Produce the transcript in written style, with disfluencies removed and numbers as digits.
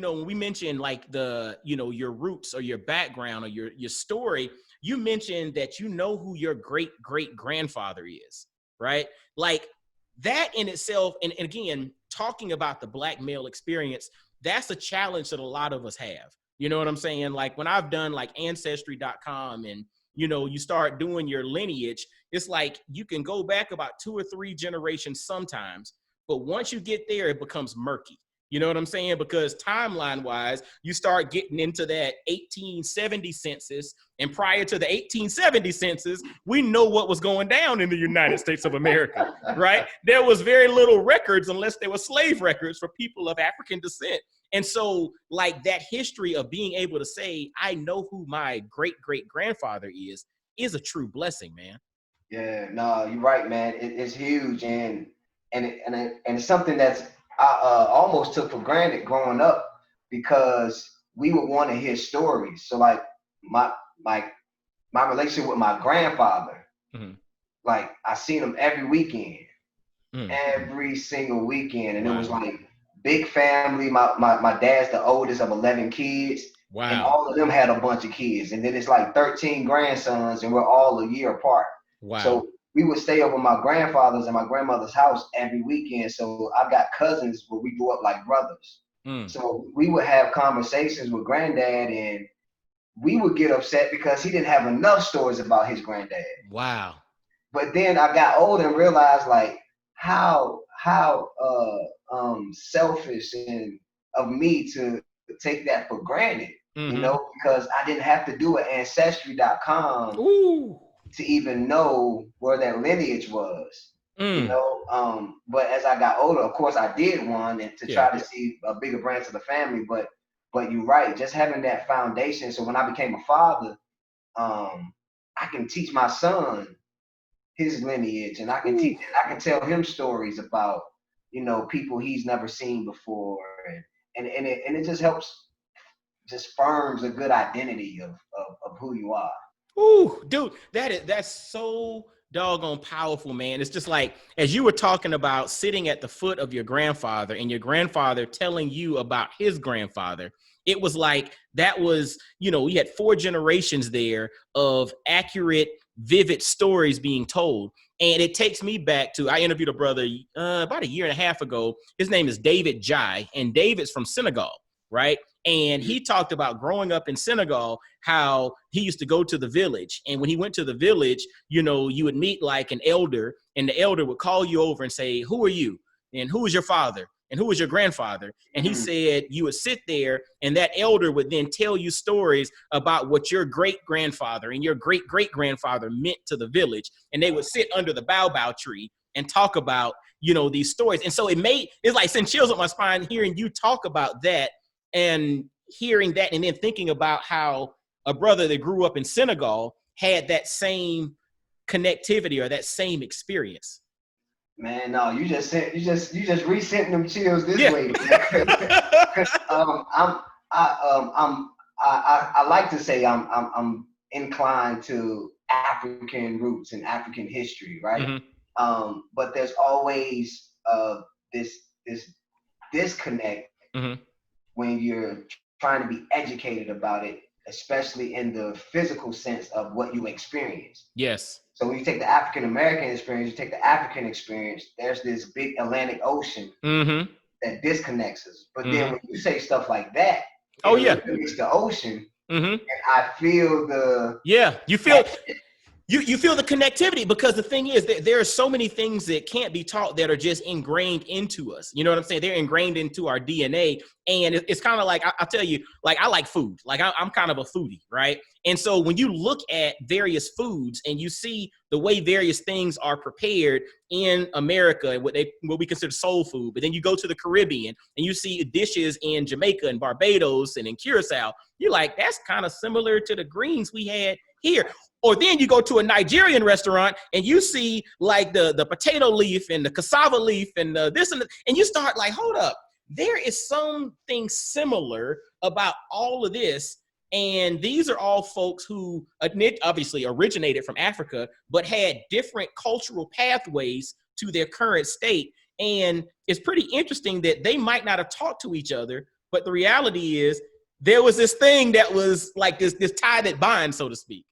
when we mention like your roots or your background or your story, you mentioned that you know who your great great grandfather is, right? Like that in itself, and again, talking about the Black male experience, that's a challenge that a lot of us have. You know what I'm saying? Like when I've done like ancestry.com and you start doing your lineage, it's like you can go back about 2 or 3 generations sometimes, but once you get there, it becomes murky. You know what I'm saying? Because timeline wise, you start getting into that 1870 census. And prior to the 1870 census, we know what was going down in the United States of America, right? There was very little records unless there were slave records for people of African descent. And so like that history of being able to say, I know who my great great grandfather is a true blessing, man. Yeah, no, you're right, man. It's huge, and it's something that's I almost took for granted growing up because we would want to hear stories. So like my my relationship with my grandfather, Mm-hmm. like I seen him every weekend, Mm. every single weekend, and it was Wow. like big family. My dad's the oldest of 11 kids, and Wow. all of them had a bunch of kids, and then it's like 13 grandsons, and we're all a year apart. Wow. So we would stay over my grandfather's and my grandmother's house every weekend. So I've got cousins where we grew up like brothers. Mm. So we would have conversations with granddad, and we would get upset because he didn't have enough stories about his granddad. Wow. But then I got older and realized like how selfish and of me to take that for granted, Mm-hmm. because I didn't have to do an ancestry.com Ooh. to even know where that lineage was. Mm. But as I got older, of course I did one and to Yeah. try to see a bigger branch of the family. But you're right, just having that foundation. So when I became a father, I can teach my son his lineage, and I can tell him stories about people he's never seen before, and it just helps, just firms a good identity of who you are. Ooh, dude, that's so doggone powerful, man. It's just like as you were talking about sitting at the foot of your grandfather and your grandfather telling you about his grandfather. It was like that was, we had 4 generations there of accurate, vivid stories being told. And it takes me back to, I interviewed a brother about a year and a half ago. His name is David Jai, and David's from Senegal, right? And he talked about growing up in Senegal, how he used to go to the village. And when he went to the village, you would meet like an elder, and the elder would call you over and say, who are you? And who is your father? And who is your grandfather? And he said you would sit there and that elder would then tell you stories about what your great grandfather and your great great grandfather meant to the village. And they would sit under the baobab tree and talk about, these stories. And so it's like send chills up my spine hearing you talk about that and hearing that and then thinking about how a brother that grew up in Senegal had that same connectivity or that same experience. Man, no, you just resent them chills this Yeah. way. Because I like to say I'm inclined to African roots and African history, right? But there's always this disconnect Mm-hmm. when you're trying to be educated about it, especially in the physical sense of what you experience. Yes. So when you take the African American experience, you take the African experience, there's this big Atlantic Ocean Mm-hmm. that disconnects us. But then Mm-hmm. when you say stuff like that, Oh it yeah. eliminates the ocean, Mm-hmm. and I feel You feel you feel the connectivity, because the thing is that there are so many things that can't be taught that are just ingrained into us. You know what I'm saying? They're ingrained into our DNA. And it's kind of like, I'll tell you, like I like food. Like I'm kind of a foodie, right? And so when you look at various foods and you see the way various things are prepared in America and what we consider soul food, but then you go to the Caribbean and you see dishes in Jamaica and Barbados and in Curacao, you're like, that's kind of similar to the greens we had here. Or then you go to a Nigerian restaurant and you see like the potato leaf and the cassava leaf and this and you start like, hold up, there is something similar about all of this. And these are all folks who obviously originated from Africa, but had different cultural pathways to their current state. And it's pretty interesting that they might not have talked to each other, But the reality is there was this thing that was like this tie that binds, so to speak.